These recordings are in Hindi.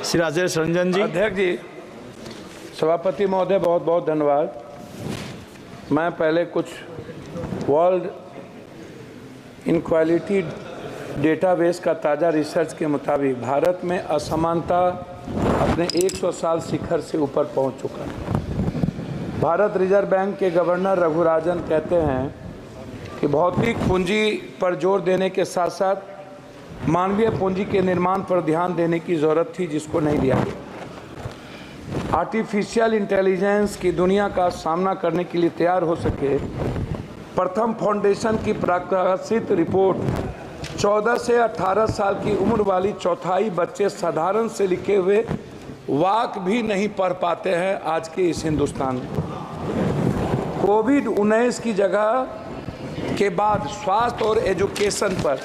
श्री राजेश रंजन जी। अध्यक्ष जी, सभापति महोदय बहुत बहुत धन्यवाद। मैं पहले कुछ वर्ल्ड इनक्वालिटी डेटाबेस का ताज़ा रिसर्च के मुताबिक भारत में असमानता अपने 100 साल शिखर से ऊपर पहुंच चुका है। भारत रिजर्व बैंक के गवर्नर रघुराजन कहते हैं कि भौतिक पूंजी पर जोर देने के साथ साथ मानवीय पूंजी के निर्माण पर ध्यान देने की ज़रूरत थी, जिसको नहीं दिया गया। आर्टिफिशियल इंटेलिजेंस की दुनिया का सामना करने के लिए तैयार हो सके, प्रथम फाउंडेशन की प्रकाशित रिपोर्ट 14 से 18 साल की उम्र वाली चौथाई बच्चे साधारण से लिखे हुए वाक भी नहीं पढ़ पाते हैं आज के इस हिंदुस्तान में। कोविड-19 की जगह के बाद स्वास्थ्य और एजुकेशन पर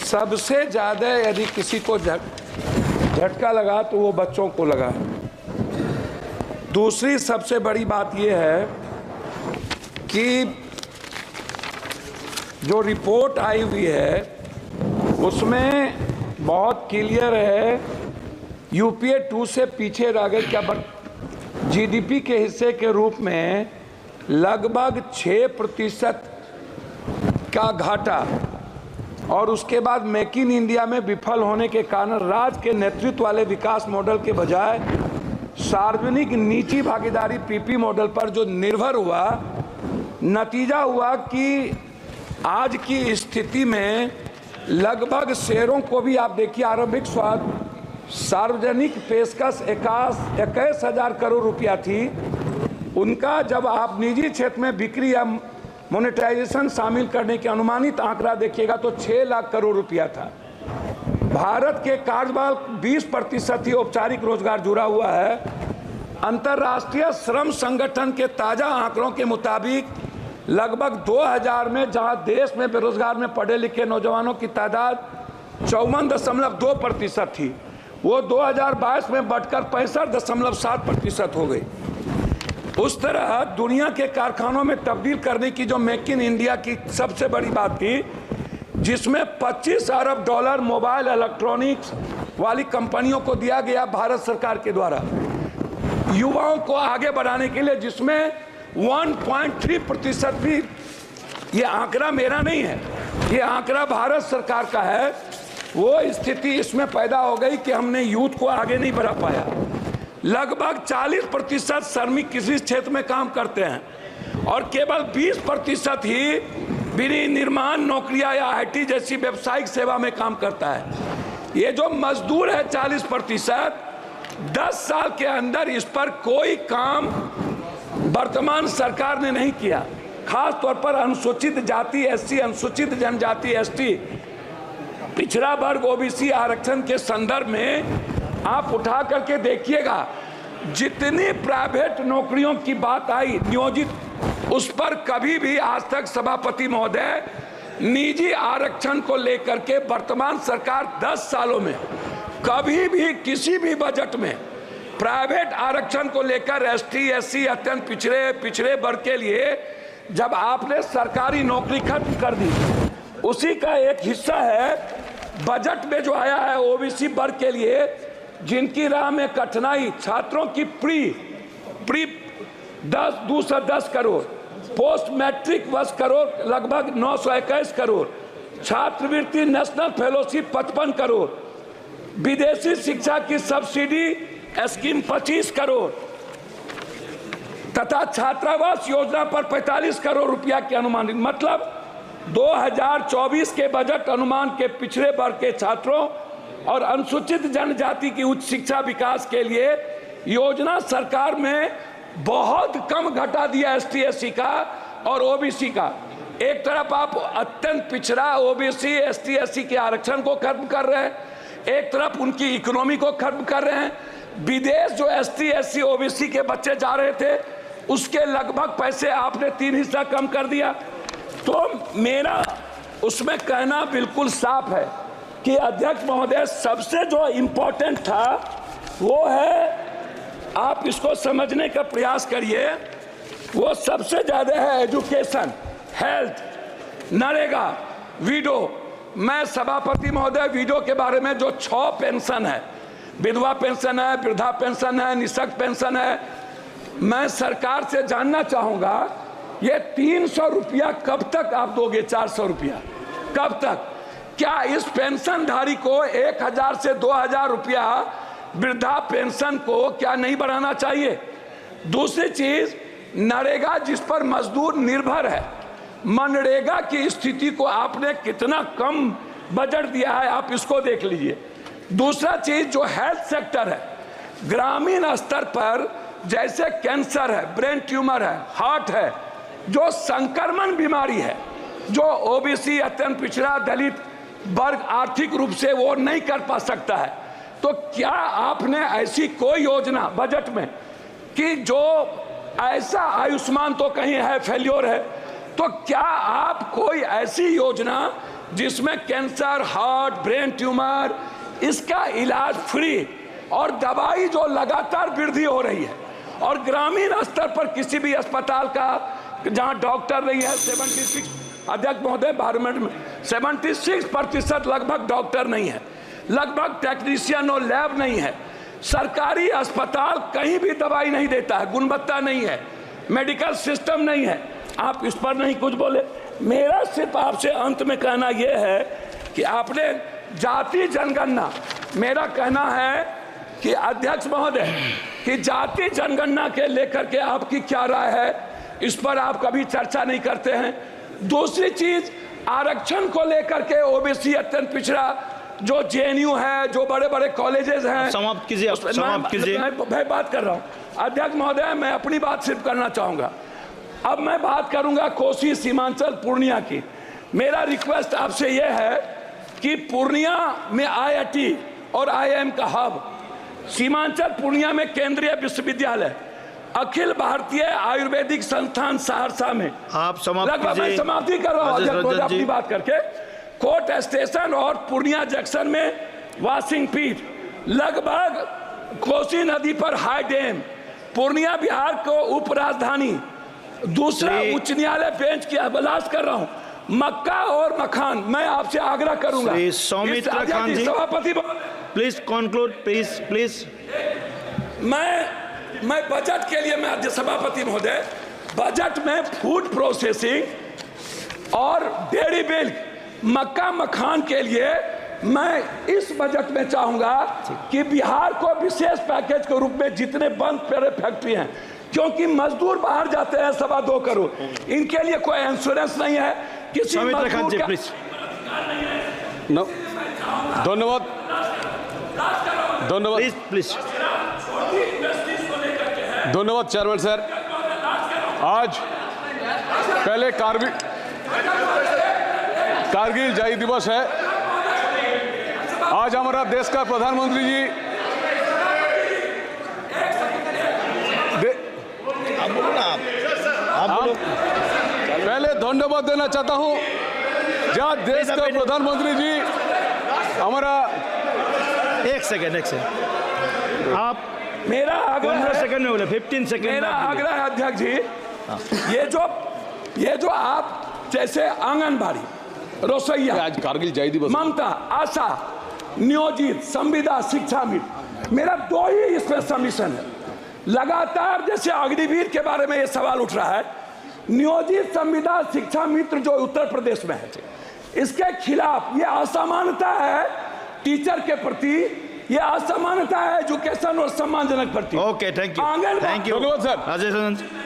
सबसे ज़्यादा यदि किसी को झटका लगा तो वो बच्चों को लगा है। दूसरी सबसे बड़ी बात ये है कि जो रिपोर्ट आई हुई है उसमें बहुत क्लियर है, यूपीए 2 से पीछे रह गए। क्या जीडीपी के हिस्से के रूप में लगभग 6% का घाटा, और उसके बाद मेक इन इंडिया में विफल होने के कारण राज्य के नेतृत्व वाले विकास मॉडल के बजाय सार्वजनिक निजी भागीदारी पीपी मॉडल पर जो निर्भर हुआ, नतीजा हुआ कि आज की स्थिति में लगभग शेयरों को भी आप देखिए, आरंभिक सार्वजनिक पेशकश 21,000 करोड़ रुपया थी, उनका जब आप निजी क्षेत्र में बिक्री या मोनेटाइजेशन शामिल करने के अनुमानित आंकड़ा देखिएगा तो 6 लाख करोड़ रुपया था। भारत के कार्यबल 20% ही औपचारिक रोजगार जुड़ा हुआ है। अंतर्राष्ट्रीय श्रम संगठन के ताज़ा आंकड़ों के मुताबिक लगभग 2000 में जहां देश में बेरोजगार में पढ़े लिखे नौजवानों की तादाद 54.2% थी, वो 2022 में बढ़कर 65.7% हो गई। उस तरह दुनिया के कारखानों में तब्दील करने की जो मेक इन इंडिया की सबसे बड़ी बात थी, जिसमें 25 अरब डॉलर मोबाइल इलेक्ट्रॉनिक्स वाली कंपनियों को दिया गया भारत सरकार के द्वारा युवाओं को आगे बढ़ाने के लिए, जिसमें 1.3% भी, ये आंकड़ा मेरा नहीं है, ये आंकड़ा भारत सरकार का है, वो स्थिति इसमें पैदा हो गई कि हमने यूथ को आगे नहीं बढ़ा पाया। लगभग 40% श्रमिक किसी क्षेत्र में काम करते हैं और केवल 20% ही विनिर्माण नौकरियां या आईटी जैसी व्यावसायिक सेवा में काम करता है। ये जो मजदूर है 40%, 10 साल के अंदर इस पर कोई काम वर्तमान सरकार ने नहीं किया। खास तौर पर अनुसूचित जाति एससी, अनुसूचित जनजाति एसटी, पिछड़ा वर्ग ओबीसी आरक्षण के संदर्भ में आप उठा करके देखिएगा, जितनी प्राइवेट नौकरियों की बात आई नियोजित, उस पर कभी भी आज तक सभापति महोदय निजी आरक्षण को लेकर के वर्तमान सरकार 10 सालों में कभी भी किसी भी बजट में प्राइवेट आरक्षण को लेकर एसटी एससी अत्यंत पिछड़े वर्ग के लिए जब आपने सरकारी नौकरी खत्म कर दी, उसी का एक हिस्सा है बजट में जो आया है ओबीसी वर्ग के लिए, जिनकी राह में कठिनाई, छात्रों की pre 210 crore, post matric 10 crore, लगभग 921 करोड़, छात्रवृत्ति नेशनल फेलोशिप 55 करोड़, विदेशी शिक्षा की सब्सिडी स्कीम 25 करोड़ तथा छात्रावास योजना पर 45 करोड़ रुपया के अनुमानित, मतलब 2024 के बजट अनुमान के पिछड़े वर्ग के छात्रों और अनुसूचित जनजाति की उच्च शिक्षा विकास के लिए योजना सरकार में बहुत कम घटा दिया एसटी एससी का और ओबीसी का। एक तरफ आप अत्यंत पिछड़ा ओबीसी एसटी एससी के आरक्षण को खत्म कर रहे हैं, एक तरफ उनकी इकोनॉमी को खत्म कर रहे हैं। विदेश जो एसटी एससी ओबीसी के बच्चे जा रहे थे उसके लगभग पैसे आपने 3 हिस्सा कम कर दिया। तो मेरा उसमें कहना बिल्कुल साफ है कि अध्यक्ष महोदय, सबसे जो इम्पोर्टेंट था वो है, आप इसको समझने का प्रयास करिए, वो सबसे ज़्यादा है एजुकेशन, हेल्थ, नरेगा, विडो। मैं सभापति महोदय विडो के बारे में जो 6 पेंशन है, विधवा पेंशन है, वृद्धा पेंशन है, निःशक्त पेंशन है। मैं सरकार से जानना चाहूंगा ये 300 रुपया कब तक आप दोगे? 400 रुपया कब तक? क्या इस पेंशनधारी को 1000 से 2000 रुपया वृद्धा पेंशन को क्या नहीं बढ़ाना चाहिए? दूसरी चीज, नरेगा जिस पर मजदूर निर्भर है, मनरेगा की स्थिति को आपने कितना कम बजट दिया है, आप इसको देख लीजिए। दूसरा चीज जो हेल्थ सेक्टर है, ग्रामीण स्तर पर जैसे कैंसर है, ब्रेन ट्यूमर है, हार्ट है, जो संक्रमण बीमारी है, जो ओबीसी, अत्यंत पिछड़ा, दलित वर्ग आर्थिक रूप से वो नहीं कर पा सकता है, तो क्या आपने ऐसी कोई योजना बजट में कि जो ऐसा, आयुष्मान तो कहीं है फेल्योर है, तो क्या आप कोई ऐसी योजना जिसमें कैंसर, हार्ट, ब्रेन ट्यूमर, इसका इलाज फ्री और दवाई जो लगातार वृद्धि हो रही है, और ग्रामीण स्तर पर किसी भी अस्पताल का जहां डॉक्टर नहीं है, 76 अध्यक्ष महोदय पार्लियामेंट में 76% लगभग डॉक्टर नहीं है, लगभग टेक्नीशियन और लैब नहीं है, सरकारी अस्पताल कहीं भी दवाई नहीं देता है, गुणवत्ता नहीं है, मेडिकल सिस्टम नहीं है, आप इस पर नहीं कुछ बोले। मेरा सिर्फ आपसे अंत में कहना यह है कि आपने जाति जनगणना, मेरा कहना है कि अध्यक्ष महोदय कि जाति जनगणना के लेकर के आपकी क्या राय है, इस पर आप कभी चर्चा नहीं करते हैं। दूसरी चीज, आरक्षण को लेकर के ओबीसी, अत्यंत पिछड़ा, जो जेएनयू है, जो बड़े बड़े कॉलेजेस हैं, समाप्त कीजिए, समाप्त कीजिए। मैं बात कर रहा हूं अध्यक्ष महोदय, मैं अपनी बात सिर्फ करना चाहूंगा। अब मैं बात करूंगा कोसी, सीमांचल, पूर्णिया की। मेरा रिक्वेस्ट आपसे यह है कि पूर्णिया में IIT और IIM का हब, सीमांचल पूर्णिया में केंद्रीय विश्वविद्यालय, अखिल भारतीय आयुर्वेदिक संस्थान सहरसा में, आप समाप्त कीजिए। समाप्ति कर रहा हूं अपनी बात करके, कोर्ट स्टेशन और पूर्णिया जंक्शन में वाशिंग पीठ, लगभग कोसी नदी पर हाई डैम, पूर्णिया बिहार को उप राजधानी, दूसरा उच्च न्यायालय बेंच की अभिलाष कर रहा हूं, मक्का और मखान। मैं आपसे आग्रह करूंगा सौमित्र खान जी, सभापति प्लीज कंक्लूड, प्लीज। मैं बजट के लिए, मैं सभापति महोदय, बजट में फूड प्रोसेसिंग और डेयरी मिल्क, मक्का मखान के लिए मैं इस बजट में चाहूंगा कि बिहार को विशेष पैकेज के रूप में जितने बंद पड़े फैक्ट्री हैं, क्योंकि मजदूर बाहर जाते हैं 2.25 करोड़, इनके लिए कोई इंश्योरेंस नहीं है, किसी मजदूर का धन्यवाद, प्लीज। धन्यवाद चेयरमैन सर। आज पहले कारगिल विजय दिवस है। आज हमारा देश का प्रधानमंत्री जी आप बोलो। पहले धन्यवाद देना चाहता हूं, जहां देश का प्रधानमंत्री जी हमारा 1 सेकंड आप मेरा 15 सेकंड में बोले, 15 सेकंड। मेरा आग्रह है अध्यक्ष जी, ये जो आप जैसे आंगनबाड़ी, रसोईया, आज कारगिल विजय दिवस, ममता, आशा, नियोजित, संविदा, शिक्षा मित्र, मेरा 2 ही इसमें सबमिशन है। लगातार जैसे अग्निवीर के बारे में ये सवाल उठ रहा है, नियोजित, संविदा, शिक्षा मित्र जो उत्तर प्रदेश में है, इसके खिलाफ ये असमानता है टीचर के प्रति, ये असमानता है एजुकेशन और सम्मानजनक प्रति। ओके, थैंक यू, धन्यवाद सर।